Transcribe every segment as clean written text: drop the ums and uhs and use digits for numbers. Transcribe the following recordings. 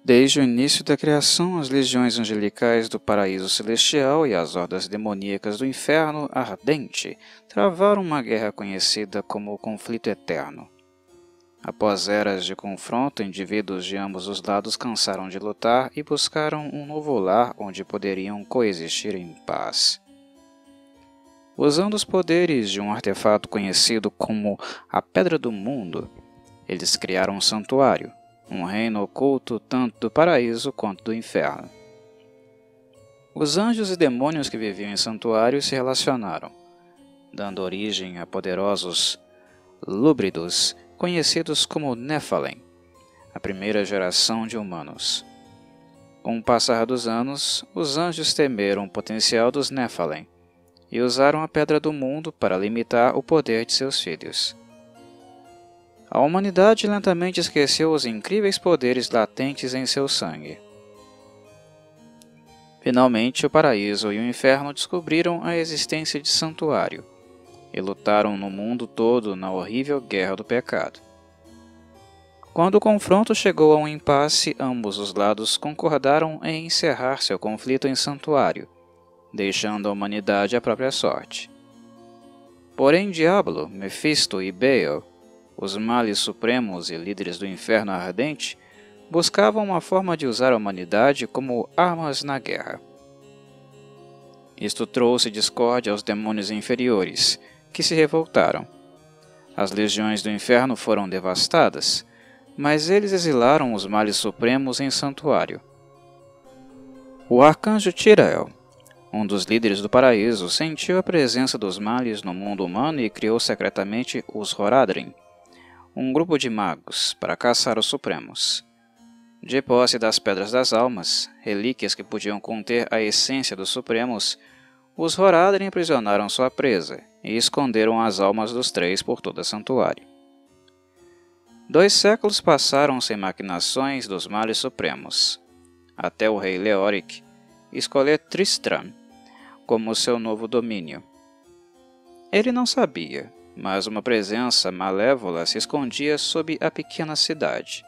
Desde o início da criação, as legiões angelicais do paraíso celestial e as hordas demoníacas do inferno ardente travaram uma guerra conhecida como o conflito eterno. Após eras de confronto, indivíduos de ambos os lados cansaram de lutar e buscaram um novo lar onde poderiam coexistir em paz. Usando os poderes de um artefato conhecido como a Pedra do Mundo, eles criaram um santuário, um reino oculto tanto do paraíso quanto do inferno. Os anjos e demônios que viviam em santuários se relacionaram, dando origem a poderosos lúbridos conhecidos como Nephilim, a primeira geração de humanos. Com o passar dos anos, os anjos temeram o potencial dos Nephilim e usaram a Pedra do Mundo para limitar o poder de seus filhos. A humanidade lentamente esqueceu os incríveis poderes latentes em seu sangue. Finalmente, o paraíso e o inferno descobriram a existência de santuário e lutaram no mundo todo na horrível guerra do pecado. Quando o confronto chegou a um impasse, ambos os lados concordaram em encerrar seu conflito em santuário, deixando a humanidade à própria sorte. Porém, Diablo, Mefisto e Baal, os males supremos e líderes do inferno ardente, buscavam uma forma de usar a humanidade como armas na guerra. Isto trouxe discórdia aos demônios inferiores, que se revoltaram. As legiões do inferno foram devastadas, mas eles exilaram os males supremos em santuário. O arcanjo Tirael, um dos líderes do paraíso, sentiu a presença dos males no mundo humano e criou secretamente os Horadrim, um grupo de magos para caçar os supremos. De posse das Pedras das Almas, relíquias que podiam conter a essência dos supremos, os Horadrim aprisionaram sua presa e esconderam as almas dos três por todo o santuário. 2 séculos passaram sem maquinações dos males supremos, até o rei Leoric escolher Tristram como seu novo domínio. Ele não sabia, mas uma presença malévola se escondia sob a pequena cidade.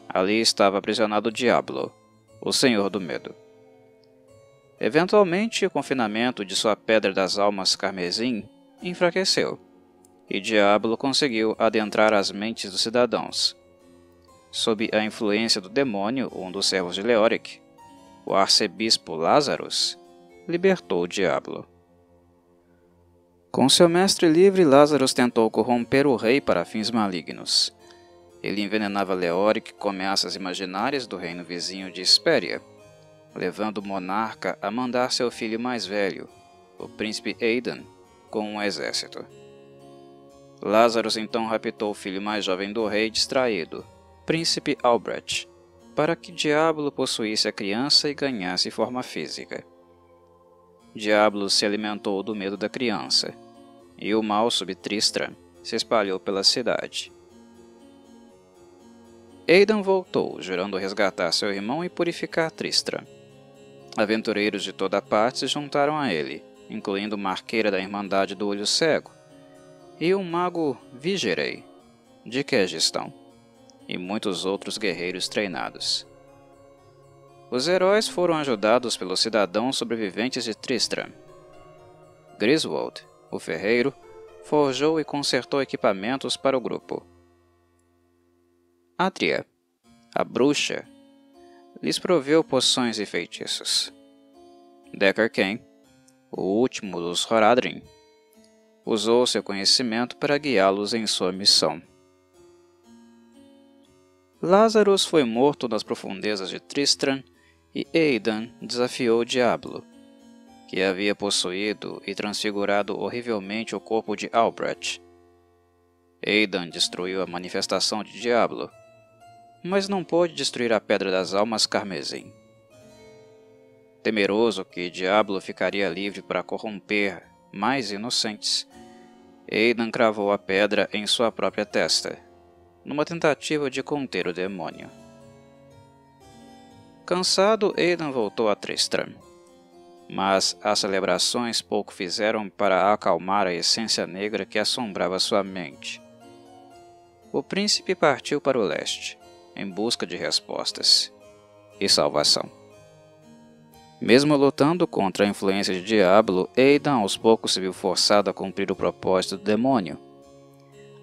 Ali estava aprisionado Diablo, o Senhor do Medo. Eventualmente, o confinamento de sua Pedra das Almas Carmesim enfraqueceu, e Diablo conseguiu adentrar as mentes dos cidadãos. Sob a influência do demônio, um dos servos de Leoric, o arcebispo Lazarus, libertou Diablo. Com seu mestre livre, Lazarus tentou corromper o rei para fins malignos. Ele envenenava Leoric com ameaças imaginárias do reino vizinho de Hespéria, levando o monarca a mandar seu filho mais velho, o príncipe Aidan, com um exército. Lazarus então raptou o filho mais jovem do rei distraído, príncipe Albrecht, para que Diablo possuísse a criança e ganhasse forma física. Diablo se alimentou do medo da criança, e o mal sob Tristram se espalhou pela cidade. Aidan voltou, jurando resgatar seu irmão e purificar Tristram. Aventureiros de toda parte se juntaram a ele, incluindo uma arqueira da Irmandade do Olho Cego, e um mago Vigerei, de Kegistão, e muitos outros guerreiros treinados. Os heróis foram ajudados pelos cidadãos sobreviventes de Tristram. Griswold, o ferreiro, forjou e consertou equipamentos para o grupo. Atria, a bruxa, lhes proveu poções e feitiços. Decker Cain, o último dos Horadrim, usou seu conhecimento para guiá-los em sua missão. Lazarus foi morto nas profundezas de Tristram e Aidan desafiou Diablo, que havia possuído e transfigurado horrivelmente o corpo de Albrecht. Aidan destruiu a manifestação de Diablo, mas não pôde destruir a Pedra das Almas Carmesim. Temeroso que Diablo ficaria livre para corromper mais inocentes, Aidan cravou a pedra em sua própria testa, numa tentativa de conter o demônio. Cansado, Aidan voltou a Tristram, mas as celebrações pouco fizeram para acalmar a essência negra que assombrava sua mente. O príncipe partiu para o leste, em busca de respostas, e salvação. Mesmo lutando contra a influência de Diablo, Aidan aos poucos se viu forçado a cumprir o propósito do demônio: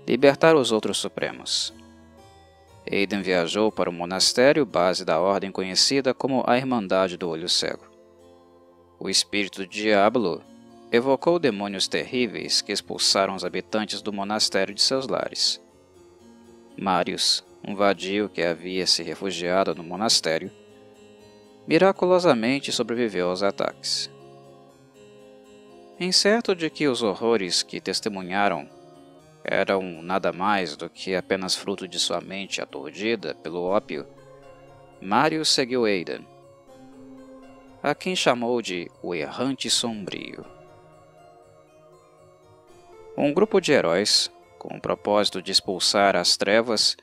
libertar os outros supremos. Aidan viajou para o monastério, base da ordem conhecida como a Irmandade do Olho Cego. O espírito do Diablo evocou demônios terríveis que expulsaram os habitantes do monastério de seus lares. Marius, um vadio que havia se refugiado no monastério, miraculosamente sobreviveu aos ataques. Incerto de que os horrores que testemunharam eram nada mais do que apenas fruto de sua mente aturdida pelo ópio, Marius seguiu Aidan, a quem chamou de o Errante Sombrio. Um grupo de heróis, com o propósito de expulsar as trevas,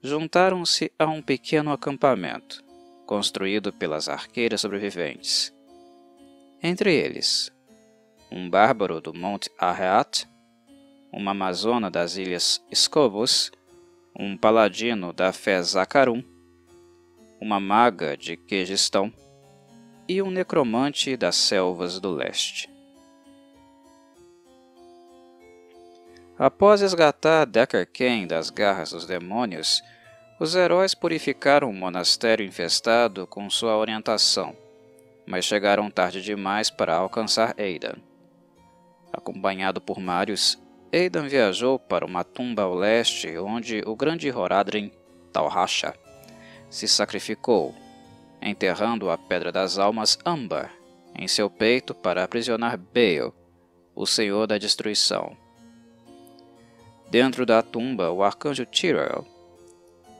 juntaram-se a um pequeno acampamento, construído pelas arqueiras sobreviventes. Entre eles, um bárbaro do Monte Arreat, uma amazona das ilhas Scovos, um paladino da fé Zacarum, uma maga de Quegistão e um necromante das selvas do leste. Após resgatar Decker Cain das garras dos demônios, os heróis purificaram o monastério infestado com sua orientação, mas chegaram tarde demais para alcançar Aidan. Acompanhado por Marius, Aidan viajou para uma tumba ao leste onde o grande Horadrim Talhasha se sacrificou, enterrando a Pedra das Almas Âmbar em seu peito para aprisionar Baal, o Senhor da Destruição. Dentro da tumba, o arcanjo Tyrell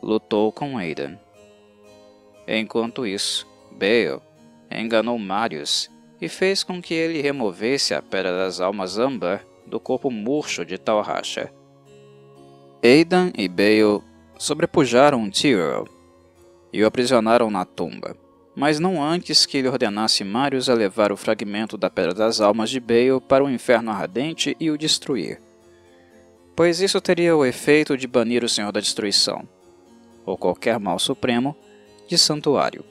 lutou com Aidan. Enquanto isso, Baal enganou Marius e fez com que ele removesse a Pedra das Almas Âmbar do corpo murcho de Talhasha. Aidan e Baal sobrepujaram Tyrell e o aprisionaram na tumba, mas não antes que ele ordenasse Marius a levar o fragmento da Pedra das Almas de Baal para o Inferno Ardente e o destruir, pois isso teria o efeito de banir o Senhor da Destruição, ou qualquer mal supremo, de santuário.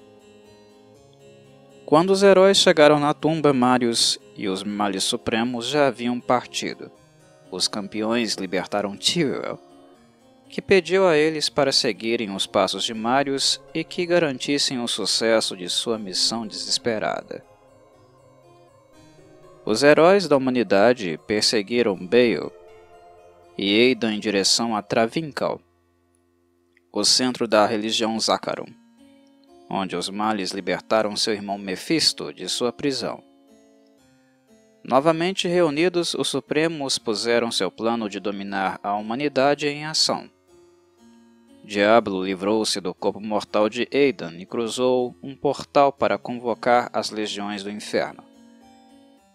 Quando os heróis chegaram na tumba, Marius e os males supremos já haviam partido. Os campeões libertaram Tyrell, que pediu a eles para seguirem os passos de Marius e que garantissem o sucesso de sua missão desesperada. Os heróis da humanidade perseguiram Baal e Aidan em direção a Travincal, o centro da religião Zacarum, onde os males libertaram seu irmão Mefisto de sua prisão. Novamente reunidos, os Supremos puseram seu plano de dominar a humanidade em ação. Diablo livrou-se do corpo mortal de Aidan e cruzou um portal para convocar as legiões do inferno.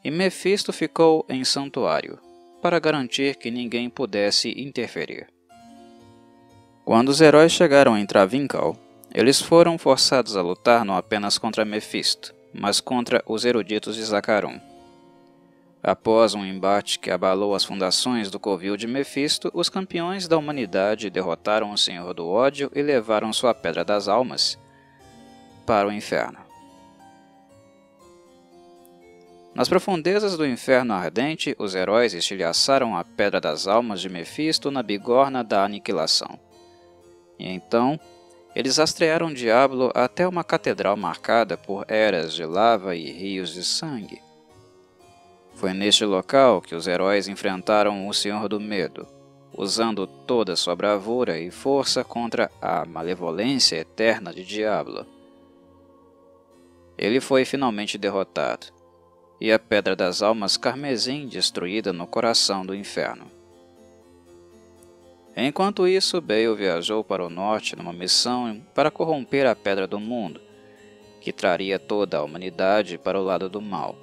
E Mefisto ficou em santuário, para garantir que ninguém pudesse interferir. Quando os heróis chegaram em Travincal, eles foram forçados a lutar não apenas contra Mefisto, mas contra os eruditos de Zacarum. Após um embate que abalou as fundações do covil de Mefisto, os campeões da humanidade derrotaram o Senhor do Ódio e levaram sua Pedra das Almas para o inferno. Nas profundezas do Inferno Ardente, os heróis estilhaçaram a Pedra das Almas de Mefisto na bigorna da aniquilação. E então, eles rastrearam Diablo até uma catedral marcada por eras de lava e rios de sangue. Foi neste local que os heróis enfrentaram o Senhor do Medo, usando toda sua bravura e força contra a malevolência eterna de Diablo. Ele foi finalmente derrotado, e a Pedra das Almas Carmesim destruída no coração do inferno. Enquanto isso, Baal viajou para o norte numa missão para corromper a Pedra do Mundo, que traria toda a humanidade para o lado do mal.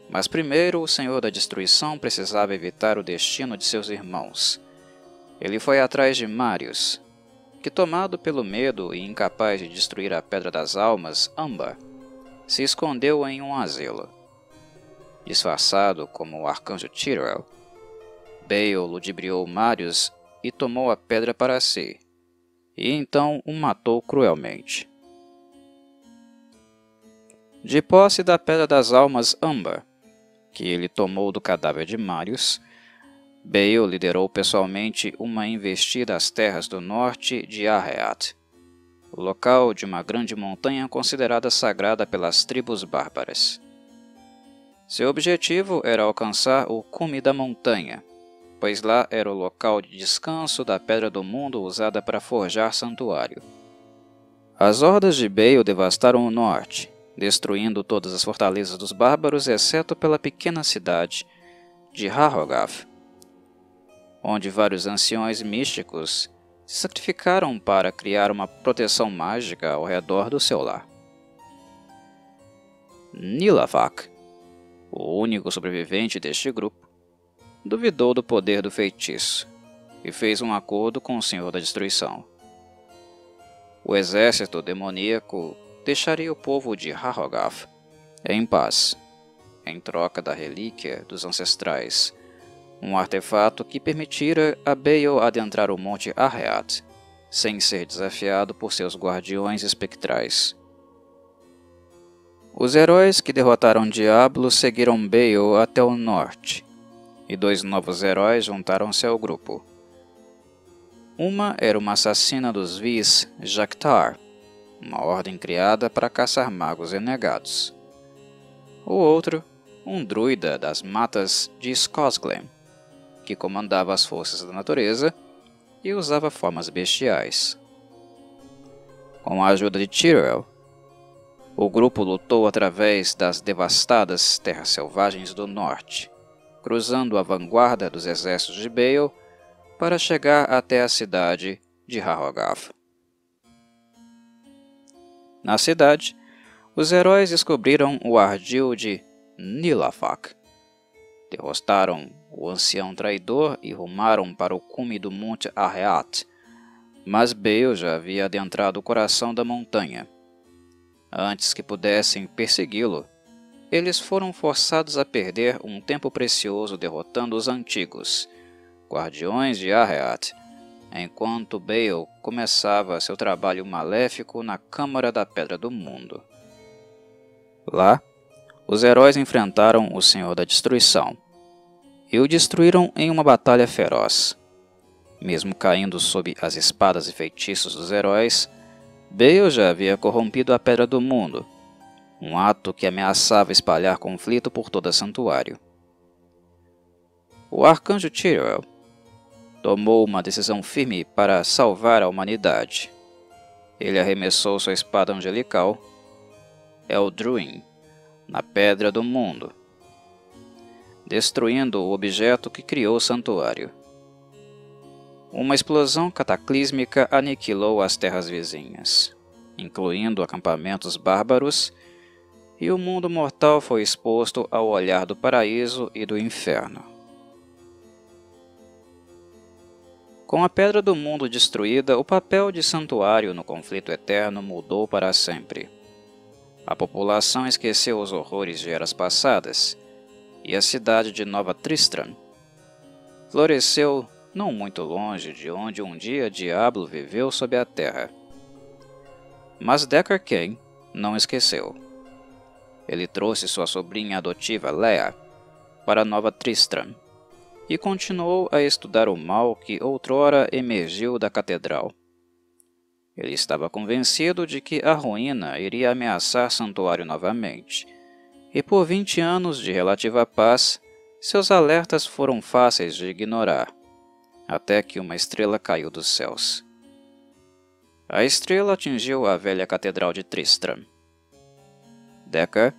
Mas primeiro o Senhor da Destruição precisava evitar o destino de seus irmãos. Ele foi atrás de Marius, que, tomado pelo medo e incapaz de destruir a Pedra das Almas, Âmbar, se escondeu em um asilo. Disfarçado como o arcanjo Tyrell, Baal ludibriou Marius e tomou a pedra para si, e então o matou cruelmente. De posse da Pedra das Almas Âmbar, que ele tomou do cadáver de Marius, Bael liderou pessoalmente uma investida às terras do norte de Arreat, o local de uma grande montanha considerada sagrada pelas tribos bárbaras. Seu objetivo era alcançar o cume da montanha, pois lá era o local de descanso da Pedra do Mundo usada para forjar santuário. As hordas de Bael devastaram o norte, destruindo todas as fortalezas dos bárbaros, exceto pela pequena cidade de Harrogath, onde vários anciões místicos se sacrificaram para criar uma proteção mágica ao redor do seu lar. Nilavak, o único sobrevivente deste grupo, duvidou do poder do feitiço e fez um acordo com o Senhor da Destruição. O exército demoníaco deixaria o povo de Harrogath em paz, em troca da relíquia dos ancestrais, um artefato que permitira a Bael adentrar o Monte Arreat, sem ser desafiado por seus guardiões espectrais. Os heróis que derrotaram Diablo seguiram Bael até o norte, e 2 novos heróis juntaram-se ao grupo. Uma era uma assassina dos Vis Jactar, uma ordem criada para caçar magos renegados. O outro, um druida das matas de Skosglen, que comandava as forças da natureza e usava formas bestiais. Com a ajuda de Tyrell, o grupo lutou através das devastadas terras selvagens do norte, cruzando a vanguarda dos exércitos de Bael para chegar até a cidade de Harrogath. Na cidade, os heróis descobriram o ardil de Nilavak, derrotaram o ancião traidor e rumaram para o cume do Monte Arreat, mas Bael já havia adentrado o coração da montanha. Antes que pudessem persegui-lo, eles foram forçados a perder um tempo precioso derrotando os antigos guardiões de Arreat, enquanto Bael começava seu trabalho maléfico na Câmara da Pedra do Mundo. Lá, os heróis enfrentaram o Senhor da Destruição e o destruíram em uma batalha feroz. Mesmo caindo sob as espadas e feitiços dos heróis, Bael já havia corrompido a Pedra do Mundo, um ato que ameaçava espalhar conflito por todo o santuário. O arcanjo Tyrell tomou uma decisão firme para salvar a humanidade. Ele arremessou sua espada angelical, Eldruin, na Pedra do Mundo, destruindo o objeto que criou o santuário. Uma explosão cataclísmica aniquilou as terras vizinhas, incluindo acampamentos bárbaros, e o mundo mortal foi exposto ao olhar do paraíso e do inferno. Com a Pedra do Mundo destruída, o papel de santuário no conflito eterno mudou para sempre. A população esqueceu os horrores de eras passadas, e a cidade de Nova Tristram floresceu não muito longe de onde um dia Diablo viveu sob a terra. Mas Deckard Cain não esqueceu. Ele trouxe sua sobrinha adotiva Leia para Nova Tristram e continuou a estudar o mal que outrora emergiu da catedral. Ele estava convencido de que a ruína iria ameaçar Santuário novamente, e por 20 anos de relativa paz, seus alertas foram fáceis de ignorar, até que uma estrela caiu dos céus. A estrela atingiu a velha catedral de Tristram. Deckard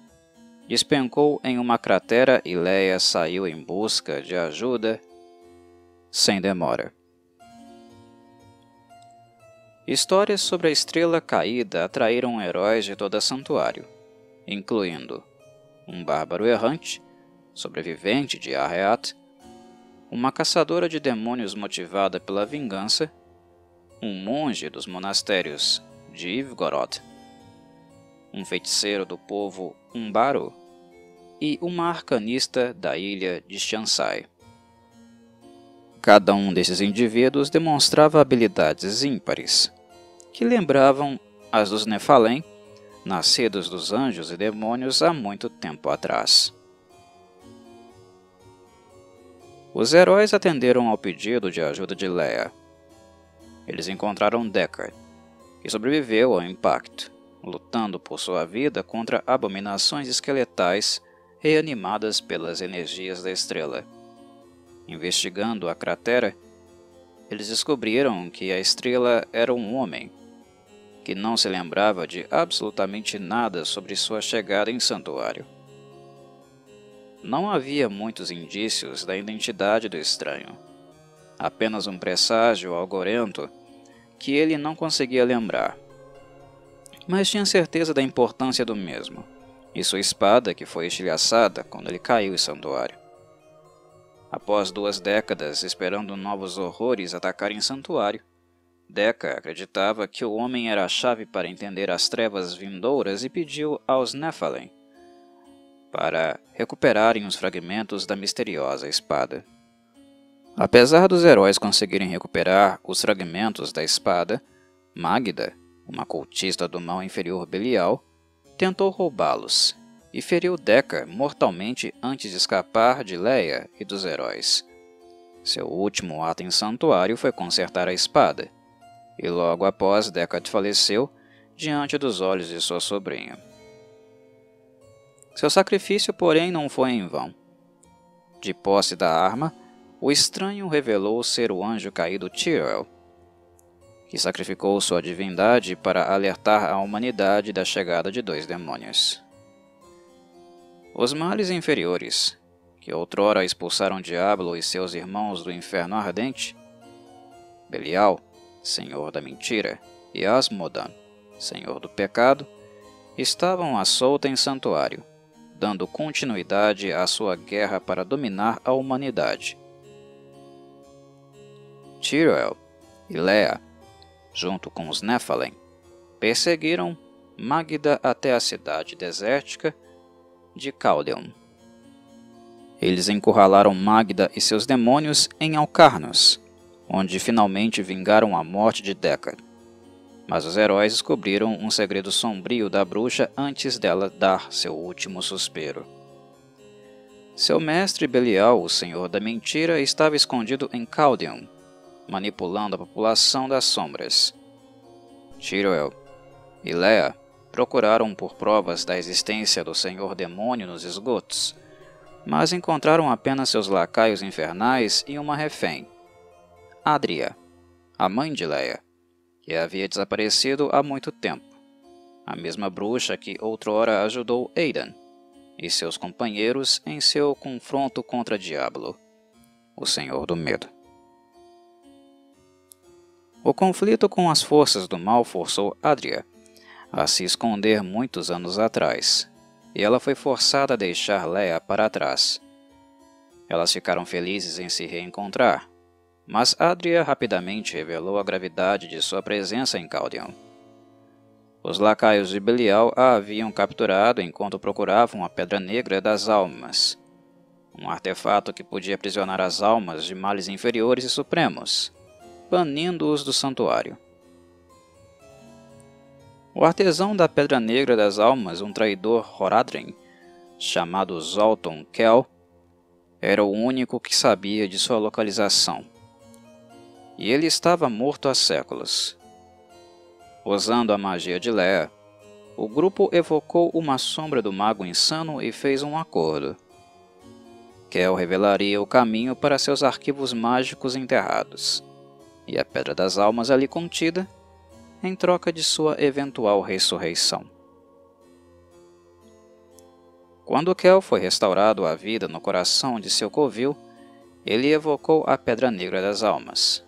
despencou em uma cratera e Leia saiu em busca de ajuda sem demora. Histórias sobre a estrela caída atraíram heróis de todo o santuário, incluindo um bárbaro errante, sobrevivente de Arreat, uma caçadora de demônios motivada pela vingança, um monge dos monastérios de Ivgorod, um feiticeiro do povo Umbaru e uma arcanista da ilha de Shansai. Cada um desses indivíduos demonstrava habilidades ímpares, que lembravam as dos Nephalem, nascidos dos anjos e demônios há muito tempo atrás. Os heróis atenderam ao pedido de ajuda de Leia. Eles encontraram Deckard, que sobreviveu ao impacto, lutando por sua vida contra abominações esqueletais reanimadas pelas energias da estrela. Investigando a cratera, eles descobriram que a estrela era um homem, que não se lembrava de absolutamente nada sobre sua chegada em Santuário. Não havia muitos indícios da identidade do estranho, apenas um presságio algorento que ele não conseguia lembrar. Mas tinha certeza da importância do mesmo, e sua espada que foi estilhaçada quando ele caiu em Santuário. Após 2 décadas esperando novos horrores atacarem Santuário, Deca acreditava que o homem era a chave para entender as trevas vindouras e pediu aos Nephilim para recuperarem os fragmentos da misteriosa espada. Apesar dos heróis conseguirem recuperar os fragmentos da espada, Magda, uma cultista do mal inferior Belial, tentou roubá-los e feriu Deca mortalmente antes de escapar de Leia e dos heróis. Seu último ato em Santuário foi consertar a espada, e logo após Deckard faleceu diante dos olhos de sua sobrinha. Seu sacrifício, porém, não foi em vão. De posse da arma, o estranho revelou ser o anjo caído Tyrell, que sacrificou sua divindade para alertar a humanidade da chegada de 2 demônios. Os males inferiores, que outrora expulsaram Diablo e seus irmãos do inferno ardente, Belial, senhor da mentira, e Asmodan, senhor do pecado, estavam à solta em Santuário, dando continuidade à sua guerra para dominar a humanidade. Tyrell e Leia, junto com os Nephilim, perseguiram Magda até a cidade desértica de Caldeon. Eles encurralaram Magda e seus demônios em Alcarnos, onde finalmente vingaram a morte de Deckard. Mas os heróis descobriram um segredo sombrio da bruxa antes dela dar seu último suspiro. Seu mestre Belial, o Senhor da Mentira, estava escondido em Caldeon, manipulando a população das sombras. Tyrell e Leia procuraram por provas da existência do Senhor Demônio nos esgotos, mas encontraram apenas seus lacaios infernais e uma refém, Adria, a mãe de Leia, que havia desaparecido há muito tempo, a mesma bruxa que outrora ajudou Aidan e seus companheiros em seu confronto contra Diablo, o Senhor do Medo. O conflito com as forças do mal forçou Adria a se esconder muitos anos atrás, e ela foi forçada a deixar Leia para trás. Elas ficaram felizes em se reencontrar, mas Adria rapidamente revelou a gravidade de sua presença em Caldeon. Os lacaios de Belial a haviam capturado enquanto procuravam a Pedra Negra das Almas, um artefato que podia aprisionar as almas de males inferiores e supremos, banindo-os do santuário. O artesão da Pedra Negra das Almas, um traidor Horadrim, chamado Zoltan Kell, era o único que sabia de sua localização, e ele estava morto há séculos. Usando a magia de Leia, o grupo evocou uma sombra do mago insano e fez um acordo. Kell revelaria o caminho para seus arquivos mágicos enterrados, e a Pedra das Almas ali contida, em troca de sua eventual ressurreição. Quando Kell foi restaurado à vida no coração de seu covil, ele evocou a Pedra Negra das Almas,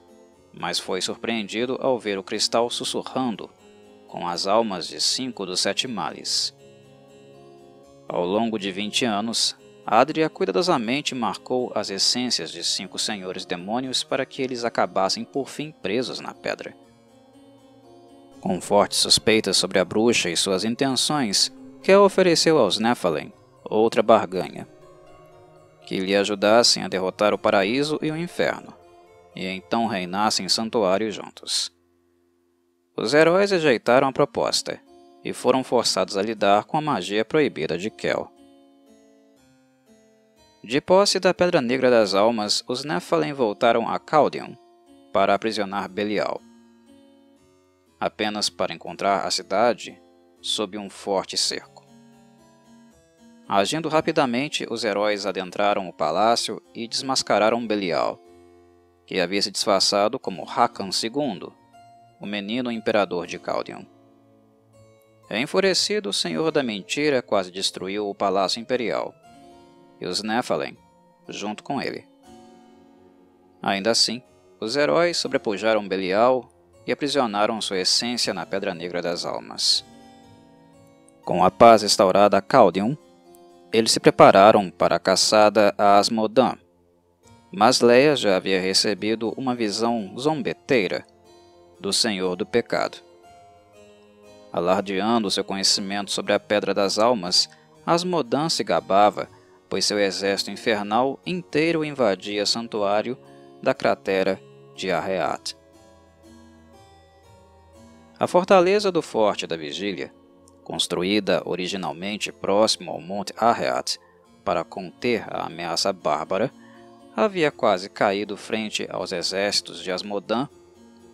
mas foi surpreendido ao ver o cristal sussurrando com as almas de 5 dos 7 males. Ao longo de 20 anos, Adria cuidadosamente marcou as essências de 5 senhores demônios para que eles acabassem por fim presos na pedra. Com fortes suspeitas sobre a bruxa e suas intenções, Kell ofereceu aos Nephilim outra barganha, que lhe ajudassem a derrotar o paraíso e o inferno, e então reinassem em santuário juntos. Os heróis rejeitaram a proposta, e foram forçados a lidar com a magia proibida de Kel. De posse da Pedra Negra das Almas, os Nephilim voltaram a Caldeon para aprisionar Belial, apenas para encontrar a cidade sob um forte cerco. Agindo rapidamente, os heróis adentraram o palácio e desmascararam Belial, que havia se disfarçado como Rakan II, o menino imperador de Caldeon. Enfurecido, o Senhor da Mentira quase destruiu o Palácio Imperial, e os Nephilim, junto com ele. Ainda assim, os heróis sobrepujaram Belial e aprisionaram sua essência na Pedra Negra das Almas. Com a paz restaurada a Caldeon, eles se prepararam para a caçada a Asmodan, mas Leia já havia recebido uma visão zombeteira do Senhor do Pecado. Alardeando seu conhecimento sobre a Pedra das Almas, Asmodan se gabava, pois seu exército infernal inteiro invadia o santuário da cratera de Arreat. A fortaleza do Forte da Vigília, construída originalmente próximo ao Monte Arreat para conter a ameaça bárbara, havia quase caído frente aos exércitos de Asmodan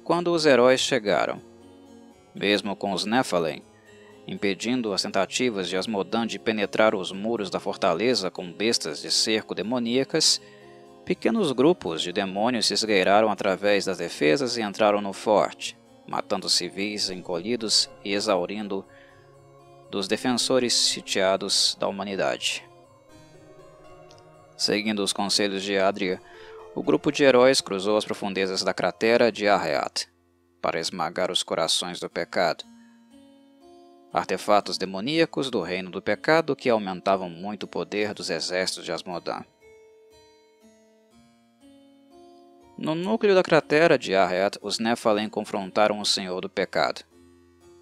quando os heróis chegaram. Mesmo com os Nephilim impedindo as tentativas de Asmodan de penetrar os muros da fortaleza com bestas de cerco demoníacas, pequenos grupos de demônios se esgueiraram através das defesas e entraram no forte, matando civis encolhidos e exaurindo dos defensores sitiados da humanidade. Seguindo os conselhos de Adria, o grupo de heróis cruzou as profundezas da cratera de Arreat para esmagar os corações do pecado, artefatos demoníacos do reino do pecado que aumentavam muito o poder dos exércitos de Asmodan. No núcleo da cratera de Arreat, os Nephilim confrontaram o Senhor do Pecado.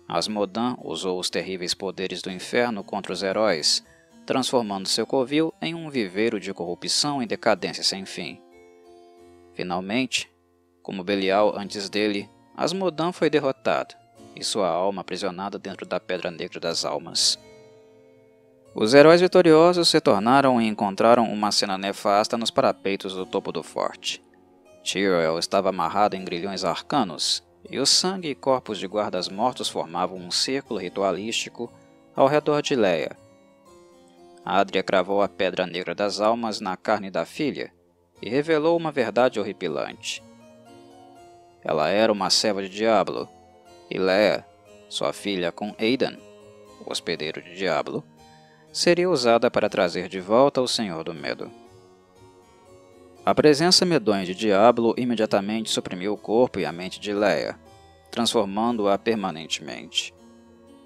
Asmodan usou os terríveis poderes do inferno contra os heróis, transformando seu covil em um viveiro de corrupção e decadência sem fim. Finalmente, como Belial antes dele, Asmodan foi derrotado, e sua alma aprisionada dentro da Pedra Negra das Almas. Os heróis vitoriosos retornaram e encontraram uma cena nefasta nos parapeitos do topo do forte. Tyrael estava amarrado em grilhões arcanos, e o sangue e corpos de guardas mortos formavam um círculo ritualístico ao redor de Leia. Adria cravou a Pedra Negra das Almas na carne da filha e revelou uma verdade horripilante. Ela era uma serva de Diablo, e Leia, sua filha com Aidan, o hospedeiro de Diablo, seria usada para trazer de volta o Senhor do Medo. A presença medonha de Diablo imediatamente suprimiu o corpo e a mente de Leia, transformando-a permanentemente.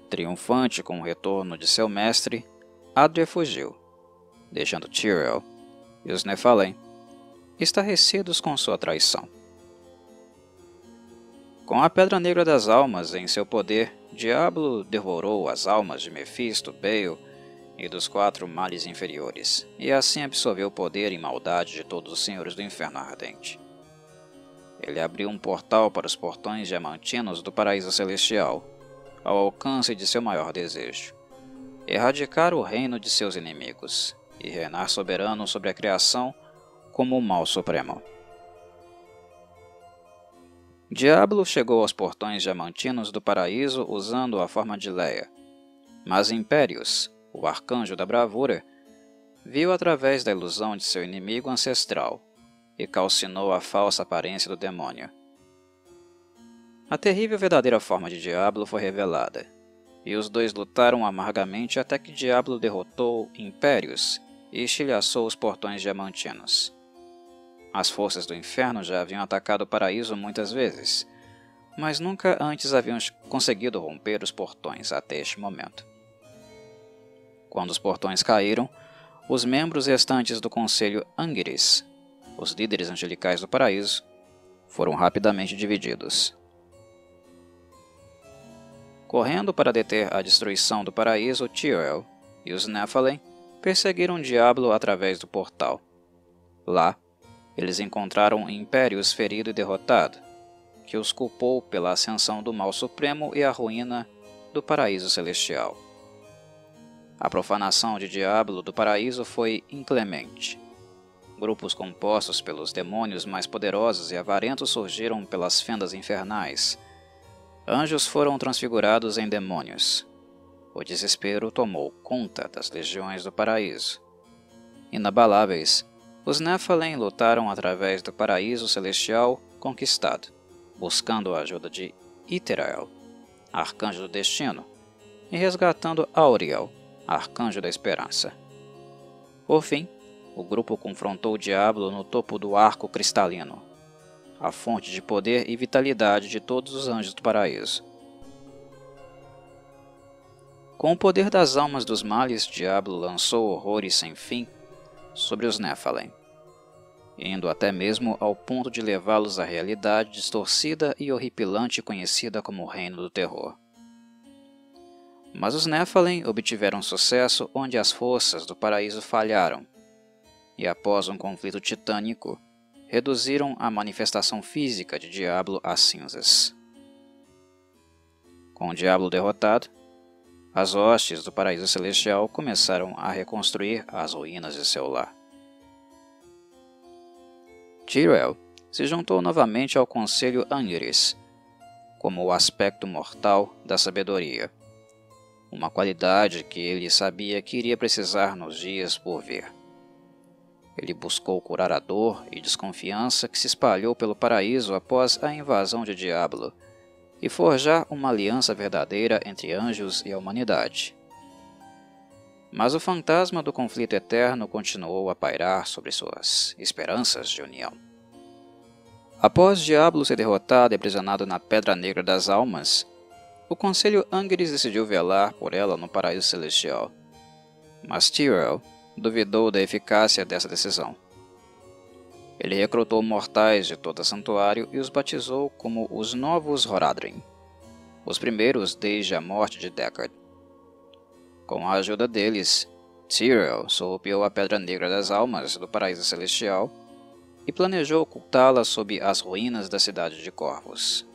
Triunfante com o retorno de seu mestre, Adria fugiu, deixando Tyrael e os Nephilim estarrecidos com sua traição. Com a Pedra Negra das Almas em seu poder, Diablo devorou as almas de Mefisto, Baal e dos 4 males inferiores, e assim absorveu o poder e maldade de todos os senhores do inferno ardente. Ele abriu um portal para os portões diamantinos do paraíso celestial, ao alcance de seu maior desejo: erradicar o reino de seus inimigos e reinar soberano sobre a criação como o mal supremo. Diablo chegou aos portões diamantinos do paraíso usando a forma de Leia, mas Impérios, o arcanjo da bravura, viu através da ilusão de seu inimigo ancestral e calcinou a falsa aparência do demônio. A terrível verdadeira forma de Diablo foi revelada, e os dois lutaram amargamente até que Diablo derrotou Impérios e estilhaçou os portões diamantinos. As forças do inferno já haviam atacado o paraíso muitas vezes, mas nunca antes haviam conseguido romper os portões até este momento. Quando os portões caíram, os membros restantes do Conselho Angeres, os líderes angelicais do paraíso, foram rapidamente divididos. Correndo para deter a destruição do paraíso, Tyrael e os Nephilim perseguiram Diablo através do portal. Lá, eles encontraram Impérios ferido e derrotado, que os culpou pela ascensão do mal supremo e a ruína do paraíso celestial. A profanação de Diablo do paraíso foi inclemente. Grupos compostos pelos demônios mais poderosos e avarentos surgiram pelas fendas infernais. Anjos foram transfigurados em demônios. O desespero tomou conta das legiões do paraíso. Inabaláveis, os Nephilim lutaram através do paraíso celestial conquistado, buscando a ajuda de Ithrael, arcanjo do destino, e resgatando Auriel, arcanjo da esperança. Por fim, o grupo confrontou o Diablo no topo do arco cristalino, a fonte de poder e vitalidade de todos os anjos do paraíso. Com o poder das almas dos males, Diablo lançou horrores sem fim sobre os Nephilim, indo até mesmo ao ponto de levá-los à realidade distorcida e horripilante conhecida como o Reino do Terror. Mas os Nephilim obtiveram sucesso onde as forças do paraíso falharam, e após um conflito titânico, reduziram a manifestação física de Diablo a cinzas. Com o Diablo derrotado, as hostes do paraíso celestial começaram a reconstruir as ruínas de seu lar. Tyrell se juntou novamente ao Conselho Angeres, como o aspecto mortal da sabedoria, uma qualidade que ele sabia que iria precisar nos dias por vir. Ele buscou curar a dor e desconfiança que se espalhou pelo paraíso após a invasão de Diablo, e forjar uma aliança verdadeira entre anjos e a humanidade. Mas o fantasma do conflito eterno continuou a pairar sobre suas esperanças de união. Após Diablo ser derrotado e aprisionado na Pedra Negra das Almas, o Conselho Angeres decidiu velar por ela no Paraíso Celestial. Mas Tyrell duvidou da eficácia dessa decisão. Ele recrutou mortais de todo o santuário e os batizou como os Novos Horadrim, os primeiros desde a morte de Deckard. Com a ajuda deles, Tyrell surrupiou a Pedra Negra das Almas do Paraíso Celestial e planejou ocultá-la sob as ruínas da cidade de Corvus.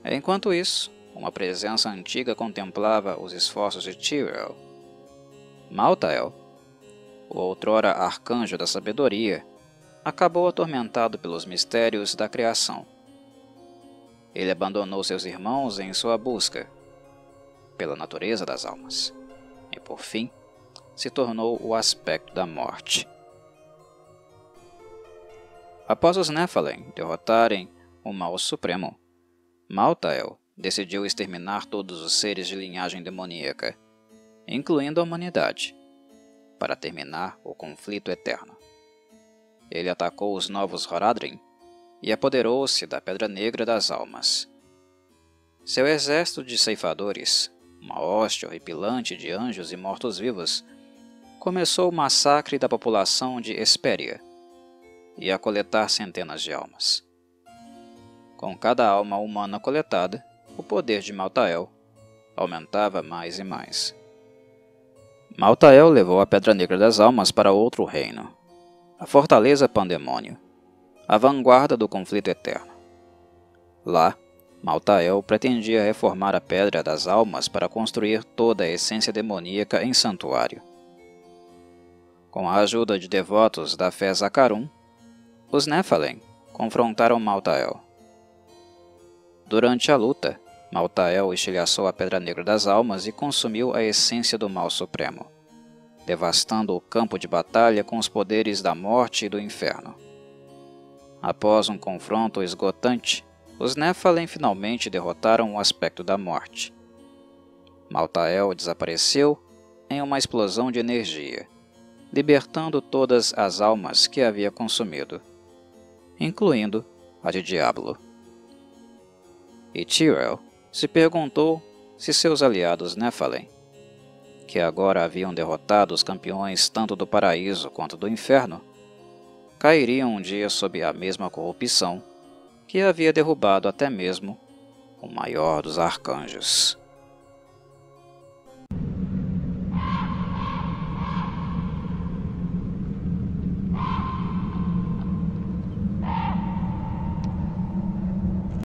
Enquanto isso, uma presença antiga contemplava os esforços de Tyrell. Maltael, o outrora arcanjo da sabedoria, acabou atormentado pelos mistérios da criação. Ele abandonou seus irmãos em sua busca pela natureza das almas e, por fim, se tornou o aspecto da morte. Após os Nephilim derrotarem o Mal Supremo, Maltael decidiu exterminar todos os seres de linhagem demoníaca, incluindo a humanidade, para terminar o conflito eterno. Ele atacou os Novos Horadrim e apoderou-se da Pedra Negra das Almas. Seu exército de ceifadores, uma hoste horripilante de anjos e mortos-vivos, começou o massacre da população de Hesperia e a coletar centenas de almas. Com cada alma humana coletada, o poder de Maltael aumentava mais e mais. Maltael levou a Pedra Negra das Almas para outro reino, a Fortaleza Pandemônio, a vanguarda do conflito eterno. Lá, Maltael pretendia reformar a Pedra das Almas para construir toda a essência demoníaca em santuário. Com a ajuda de devotos da fé Zakarum, os Nephilim confrontaram Maltael. Durante a luta, Maltael estilhaçou a Pedra Negra das Almas e consumiu a essência do Mal Supremo, devastando o campo de batalha com os poderes da morte e do inferno. Após um confronto esgotante, os Nephilim finalmente derrotaram o aspecto da morte. Maltael desapareceu em uma explosão de energia, libertando todas as almas que havia consumido, incluindo a de Diablo. E Tyrell se perguntou se seus aliados Nephilim, que agora haviam derrotado os campeões tanto do paraíso quanto do inferno, cairiam um dia sob a mesma corrupção que havia derrubado até mesmo o maior dos arcanjos.